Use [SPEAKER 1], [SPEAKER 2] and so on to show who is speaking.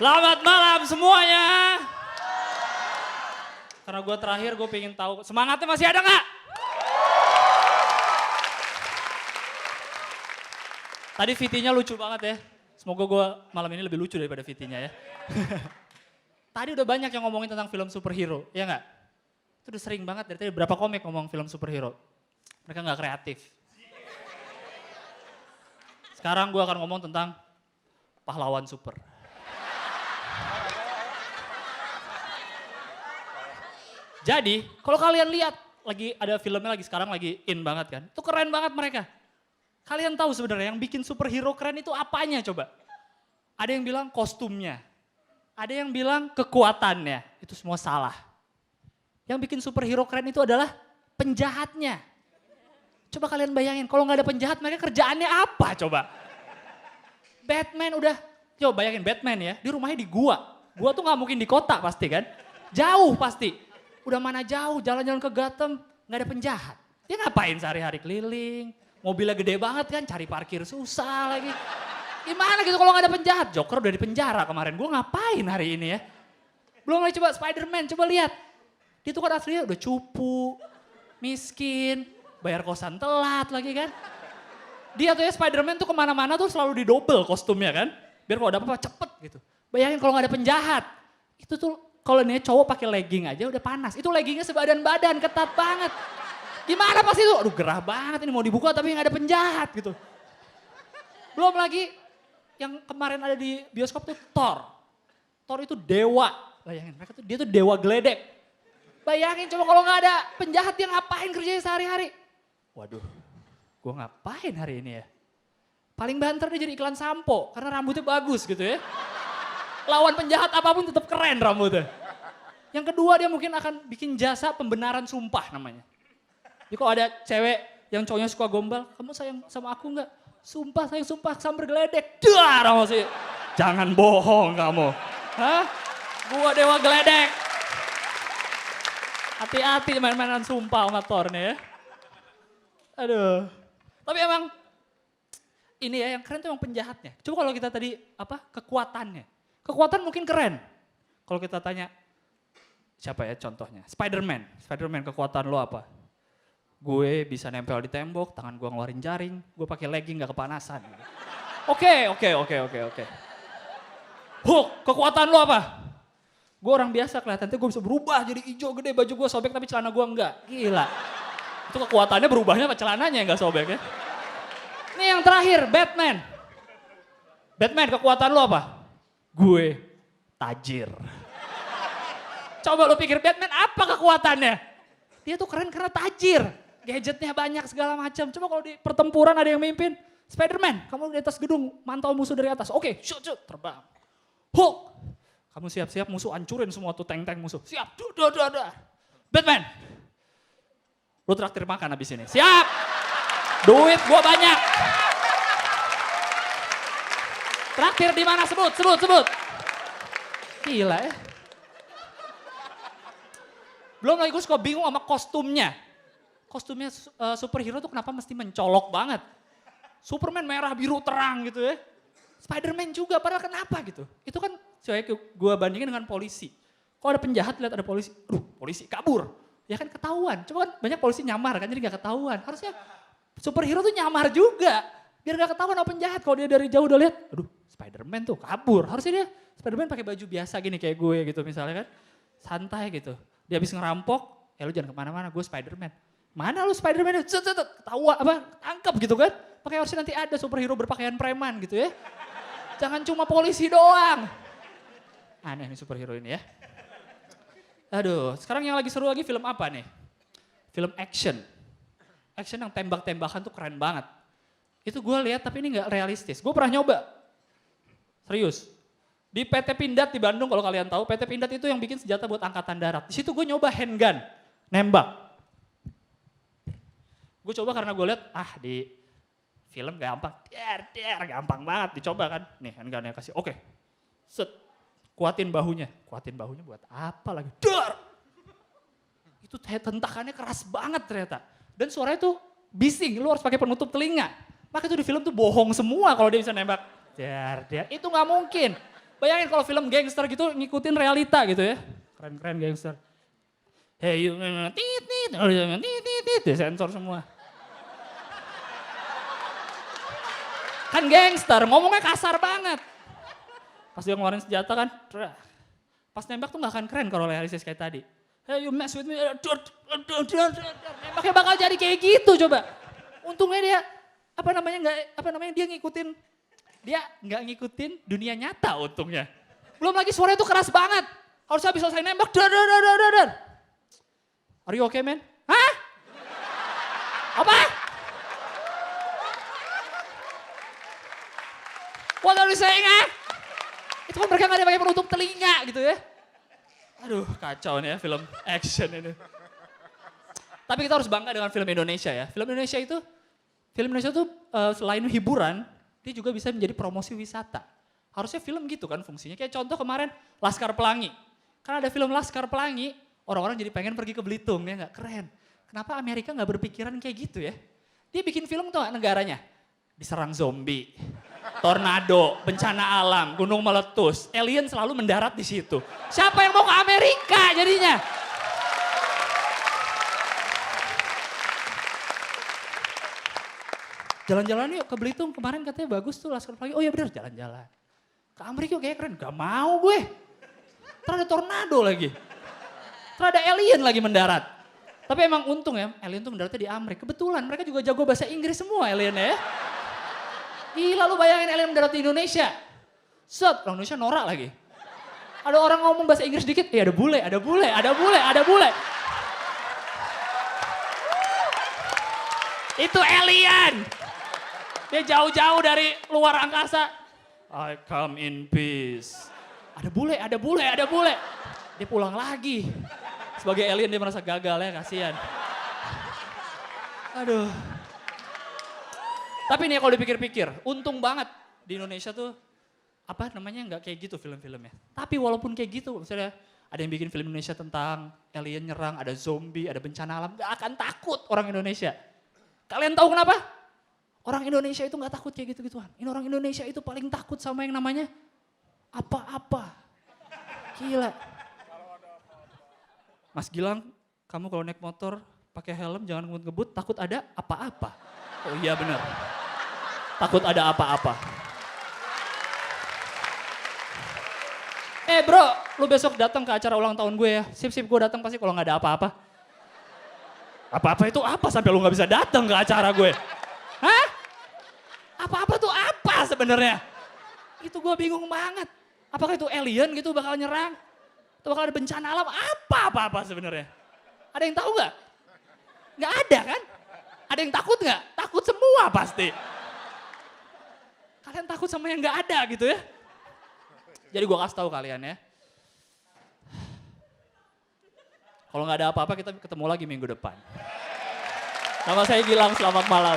[SPEAKER 1] Selamat malam semuanya. Karena gue terakhir, gue pengen tahu semangatnya masih ada nggak? Tadi VT-nya lucu banget ya. Semoga gue malam ini lebih lucu daripada VT-nya ya. Tadi udah banyak yang ngomongin tentang film superhero, ya nggak? Itu udah sering banget, dari tadi berapa komik ngomong film superhero. Mereka nggak kreatif. Sekarang gue akan ngomong tentang pahlawan super. Jadi, kalau kalian lihat, lagi ada filmnya lagi sekarang lagi in banget kan. Itu keren banget mereka. Kalian tahu sebenarnya yang bikin superhero keren itu apanya coba? Ada yang bilang kostumnya. Ada yang bilang kekuatannya. Itu semua salah. Yang bikin superhero keren itu adalah penjahatnya. Coba kalian bayangin, kalau nggak ada penjahat mereka kerjaannya apa coba? Batman udah, coba bayangin Batman ya, di rumahnya di gua. Gua tuh nggak mungkin di kota pasti kan. Jauh pasti. Udah mana jauh, jalan-jalan ke Gotham, nggak ada penjahat. Dia ngapain sehari-hari keliling, mobilnya gede banget kan, cari parkir susah lagi. Gimana gitu kalau nggak ada penjahat? Joker udah di penjara kemarin, gue ngapain hari ini ya? Belum lagi coba Spider-Man, coba lihat. Dia tuh kan aslinya udah cupu, miskin, bayar kosan telat lagi kan. Dia tuh ya Spider-Man tuh kemana-mana tuh selalu didobel kostumnya kan. Biar kalau ada apa-apa cepet gitu. Bayangin kalau nggak ada penjahat, itu tuh kalau nih cowok pakai legging aja udah panas. Itu leggingnya sebadan-badan, ketat banget. Gimana pasti itu? Aduh gerah banget ini mau dibuka tapi nggak ada penjahat gitu. Belum lagi yang kemarin ada di bioskop tuh Thor. Thor itu dewa. Bayangin mereka tuh dia tuh dewa geledek. Bayangin coba kalau nggak ada penjahat dia ngapain kerjanya sehari-hari? Waduh, gue ngapain hari ini ya? Paling banter dia jadi iklan sampo karena rambutnya bagus gitu ya. Lawan penjahat apapun tetap keren rambutnya. Yang kedua dia mungkin akan bikin jasa pembenaran sumpah namanya. Jadi kalau ada cewek yang cowoknya suka gombal, kamu sayang sama aku nggak? Sumpah sayang sumpah sambar geledek. Dar sih. Jangan bohong kamu. Hah? Gua dewa geledek. Hati-hati main-mainan sumpah sama Thor nih ya. Aduh. Tapi emang ini ya yang keren tuh emang penjahatnya. Coba kalau kita tadi apa kekuatannya. Kekuatan mungkin keren. Kalau kita tanya, siapa ya contohnya? Spider-Man. Spider-Man kekuatan lo apa? Gue bisa nempel di tembok, tangan gue ngeluarin jaring, gue pakai legging gak kepanasan. Oke. Hulk, kekuatan lo apa? Gue orang biasa kelihatan, gue bisa berubah jadi hijau gede, baju gue sobek tapi celana gue enggak. Gila. Itu kekuatannya berubahnya apa celananya yang gak sobek ya. Ini yang terakhir, Batman. Batman kekuatan lo apa? Gue tajir. Coba lo pikir Batman apa kekuatannya? Dia tuh keren karena tajir. Gadgetnya banyak segala macam. Coba kalau di pertempuran ada yang mimpin. Spider-Man, kamu di atas gedung mantau musuh dari atas. Oke, shoot, terbang. Hulk, kamu siap-siap musuh hancurin semua tuh tank-tank musuh. Siap, Batman, lo traktir makan abis ini. Siap, duit gua banyak. Traktir di mana? Sebut. Gila ya. Belum lagi gue suka bingung sama kostumnya. Kostumnya superhero tuh kenapa mesti mencolok banget. Superman merah biru terang gitu ya. Spider-Man juga padahal kenapa gitu. Itu kan gue bandingin dengan polisi. Kalau ada penjahat lihat ada polisi. Polisi kabur. Ya kan ketahuan. Coba kan banyak polisi nyamar kan jadi gak ketahuan. Harusnya superhero tuh nyamar juga. Biar gak ketahuan sama penjahat. Kalau dia dari jauh udah lihat. Aduh Spider-Man tuh kabur. Harusnya dia Spider-Man pakai baju biasa gini kayak gue gitu misalnya kan. Santai gitu. Dia habis ngerampok, ya lu jangan kemana-mana, gue Spider-Man. Mana lu Spider-Man? Ketawa apa? Tangkap gitu kan. Pakai harusnya nanti ada superhero berpakaian preman gitu ya. Jangan cuma polisi doang. Aneh nih superhero ini ya. Aduh, sekarang yang lagi seru lagi film apa nih? Film action. Action yang tembak-tembakan tuh keren banget. Itu gue lihat tapi ini gak realistis. Gue pernah nyoba. Serius. Di PT Pindad di Bandung kalau kalian tahu, PT Pindad itu yang bikin senjata buat angkatan darat. Di situ gue nyoba handgun, nembak. Gue coba karena gue lihat, di film gampang, gampang banget dicoba kan. Nih handgunnya kasih, oke. Set, kuatin bahunya buat apa lagi? Dar! Itu tentakannya keras banget ternyata. Dan suaranya tuh bising, lu harus pakai penutup telinga. Maka itu di film tuh bohong semua kalau dia bisa nembak. Dar, itu nggak mungkin. Bayangin kalau film gangster gitu ngikutin realita gitu ya. Keren-keren gangster. Hey, you, tit, sensor semua. Kan gangster, ngomongnya kasar banget. Pas dia ngeluarin senjata kan, pas nembak tuh gak akan keren kalau realistis kayak tadi. Hey, you mess with me, nembaknya bakal jadi kayak gitu coba. Untungnya dia, dia ngikutin, dia nggak ngikutin dunia nyata untungnya. Belum lagi suaranya tuh keras banget. Harusnya habis selesai nembak, dar. Are you okay, man? Hah? Apa? What are you saying, ah? Itu kan mereka gak ada pakai penutup telinga gitu ya. Aduh, kacau nih ya film action ini. Tapi kita harus bangga dengan film Indonesia ya. Film Indonesia itu selain hiburan, dia juga bisa menjadi promosi wisata. Harusnya film gitu kan fungsinya. Kayak contoh kemarin Laskar Pelangi. Kan ada film Laskar Pelangi, orang-orang jadi pengen pergi ke Belitung ya nggak, keren. Kenapa Amerika nggak berpikiran kayak gitu ya? Dia bikin film tuh negaranya, diserang zombie, tornado, bencana alam, gunung meletus, alien selalu mendarat di situ. Siapa yang mau ke Amerika jadinya? Jalan-jalan yuk ke Belitung, kemarin katanya bagus tuh Laskar Pelangi. Oh iya bener, jalan-jalan. Ke Amerika yuk kayaknya keren, gak mau gue. Terus ada tornado lagi. Terus ada alien lagi mendarat. Tapi emang untung ya, alien tuh mendaratnya di Amerika. Kebetulan mereka juga jago bahasa Inggris semua aliennya ya. Gila lu bayangin alien mendarat di Indonesia. Set, orang Indonesia norak lagi. Ada orang ngomong bahasa Inggris dikit, ada bule. Itu alien. Dia jauh-jauh dari luar angkasa. I come in peace. Ada bule. Dia pulang lagi. Sebagai alien dia merasa gagal ya, kasihan. Aduh. Tapi nih kalau dipikir-pikir, untung banget di Indonesia tuh nggak kayak gitu film-filmnya. Tapi walaupun kayak gitu, misalnya ada yang bikin film Indonesia tentang alien nyerang, ada zombie, ada bencana alam, gak akan takut orang Indonesia. Kalian tahu kenapa? Orang Indonesia itu gak takut kayak gitu-gituan. Ini orang Indonesia itu paling takut sama yang namanya apa-apa. Gila. Mas Gilang, kamu kalau naik motor pakai helm jangan ngebut-ngebut, takut ada apa-apa. Oh iya benar. Takut ada apa-apa. Bro, lu besok datang ke acara ulang tahun gue ya. Sip, gue datang pasti kalau gak ada apa-apa. Apa-apa itu apa sampai lu gak bisa datang ke acara gue? Hah? Apa-apa tuh apa sebenarnya? Itu gue bingung banget. Apakah itu alien gitu bakal nyerang? Atau bakal ada bencana alam? Apa sebenarnya? Ada yang tahu nggak? Nggak ada kan? Ada yang takut nggak? Takut semua pasti. Kalian takut sama yang nggak ada gitu ya? Jadi gue kasih tahu kalian ya. Kalau nggak ada apa-apa kita ketemu lagi minggu depan. Nama saya Gilang, selamat malam.